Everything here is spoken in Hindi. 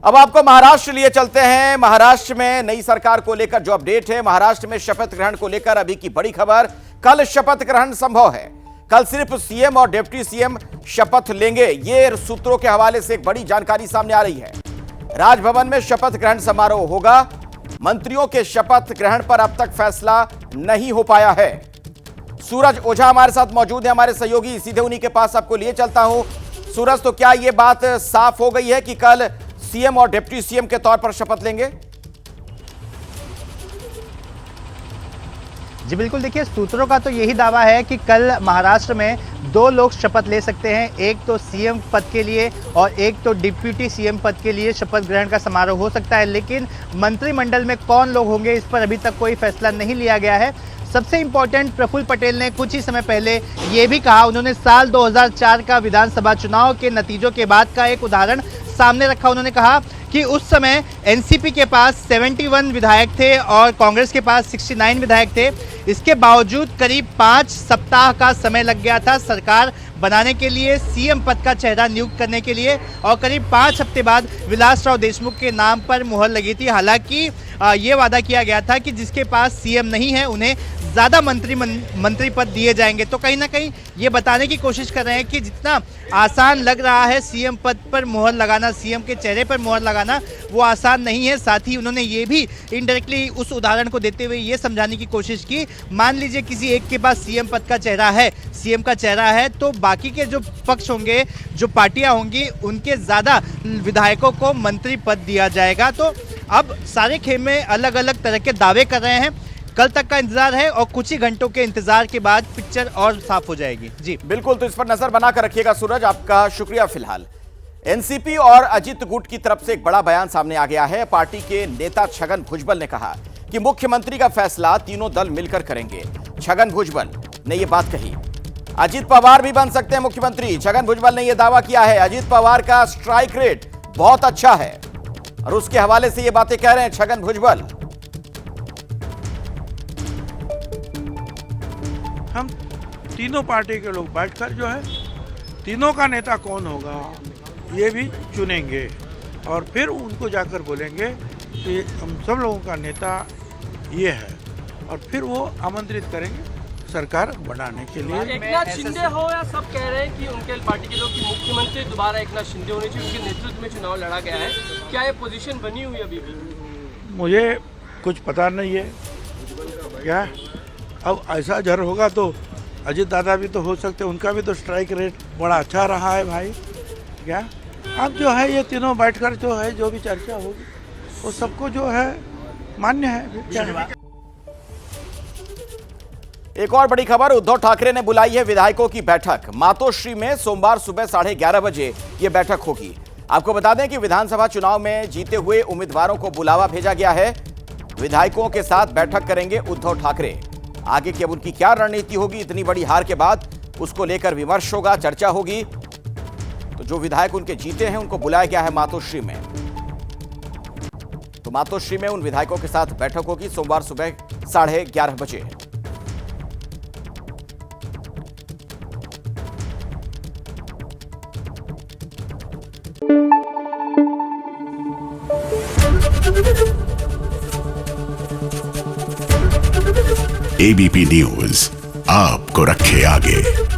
अब आपको महाराष्ट्र लिए चलते हैं। महाराष्ट्र में नई सरकार को लेकर जो अपडेट है, महाराष्ट्र में शपथ ग्रहण को लेकर अभी की बड़ी खबर। कल शपथ ग्रहण संभव है। कल सिर्फ सीएम और डिप्टी सीएम शपथ लेंगे, ये सूत्रों के हवाले से एक बड़ी जानकारी सामने आ रही है। राजभवन में शपथ ग्रहण समारोह होगा। मंत्रियों के शपथ ग्रहण पर अब तक फैसला नहीं हो पाया है। सूरज ओझा हमारे साथ मौजूद है, हमारे सहयोगी, सीधे उन्हीं के पास आपको लिए चलता हूं। सूरज, तो क्या यह बात साफ हो गई है कि कल सीएम और डिप्टी सीएम के तौर पर शपथ लेंगे? जी बिल्कुल, देखिए सूत्रों का तो यही दावा है कि कल महाराष्ट्र में दो लोग शपथ ले सकते हैं। एक तो सीएम पद के लिए और एक तो डिप्टी सीएम पद के लिए शपथ ग्रहण का समारोह हो सकता है। लेकिन मंत्रिमंडल में कौन लोग होंगे, इस पर अभी तक कोई फैसला नहीं लिया गया है। सबसे इंपॉर्टेंट, प्रफुल्ल पटेल ने कुछ ही समय पहले ये भी कहा, उन्होंने साल 2004 का विधानसभा चुनाव के नतीजों के बाद का एक उदाहरण सामने रखा। उन्होंने कहा कि उस समय एनसीपी के पास 71 विधायक थे और कांग्रेस के पास 69 विधायक थे। इसके बावजूद करीब 5 सप्ताह का समय लग गया था सरकार बनाने के लिए, सीएम पद का चेहरा नियुक्त करने के लिए, और करीब 5 हफ्ते बाद विलासराव देशमुख के नाम पर मुहर लगी थी। हालांकि ये वादा किया गया था कि जिसके पास सीएम नहीं है उन्हें ज़्यादा मंत्री पद दिए जाएंगे। तो कहीं ना कहीं ये बताने की कोशिश कर रहे हैं कि जितना आसान लग रहा है सीएम पद पर मुहर लगाना, सीएम के चेहरे पर मुहर लगाना, वो आसान नहीं है। साथ ही उन्होंने ये भी इनडायरेक्टली उस उदाहरण को देते हुए ये समझाने की कोशिश की, मान लीजिए किसी एक के पास सीएम पद का चेहरा है, सीएम का चेहरा है, तो बाकी के जो पक्ष होंगे, जो पार्टियां होंगी, उनके ज़्यादा विधायकों को मंत्री पद दिया जाएगा। तो अब सारे खेमे अलग अलग तरह के दावे कर रहे हैं। कल तक का इंतजार है और कुछ ही घंटों के इंतजार के बाद पिक्चर और साफ हो जाएगी। जी बिल्कुल, तो इस पर नजर बनाकर रखिएगा सूरज, आपका शुक्रिया। फिलहाल एनसीपी और अजित गुट की तरफ से एक बड़ा बयान सामने आ गया है। पार्टी के नेता छगन भुजबल ने कहा कि मुख्यमंत्री का फैसला तीनों दल मिलकर करेंगे। छगन भुजबल ने यह बात कही। अजित पवार भी बन सकते हैं मुख्यमंत्री, छगन भुजबल ने यह दावा किया है। अजित पवार का स्ट्राइक रेट बहुत अच्छा है और उसके हवाले से यह बातें कह रहे हैं छगन भुजबल। हम तीनों पार्टी के लोग बैठकर जो है तीनों का नेता कौन होगा ये भी चुनेंगे और फिर उनको जाकर बोलेंगे कि हम सब लोगों का नेता ये है, और फिर वो आमंत्रित करेंगे सरकार बनाने के लिए। एकनाथ शिंदे हो या सब कह रहे हैं कि उनके पार्टी के लोग कि मुख्यमंत्री दोबारा एकनाथ शिंदे होने चाहिए, उनके नेतृत्व में चुनाव लड़ा गया है, क्या ये पोजीशन बनी हुई अभी भी? मुझे कुछ पता नहीं है क्या। अब ऐसा जर होगा तो अजित दादा भी तो हो सकते, उनका भी तो स्ट्राइक रेट बड़ा अच्छा रहा है भाई। क्या अब जो है ये तीनों बैठकर जो है जो भी चर्चा होगी वो सबको जो है मान्य है। क्या है? एक और बड़ी खबर, उद्धव ठाकरे ने बुलाई है विधायकों की बैठक। मातोश्री में सोमवार सुबह 11:30 बजे यह बैठक होगी। आपको बता दें कि विधानसभा चुनाव में जीते हुए उम्मीदवारों को बुलावा भेजा गया है। विधायकों के साथ बैठक करेंगे उद्धव ठाकरे। आगे की अब उनकी क्या रणनीति होगी इतनी बड़ी हार के बाद, उसको लेकर विमर्श होगा, चर्चा होगी। तो जो विधायक उनके जीते हैं उनको बुलाया गया है मातोश्री में। तो मातोश्री में उन विधायकों के साथ बैठक होगी सोमवार सुबह 11:30 बजे। एबीपी न्यूज आपको रखे आगे।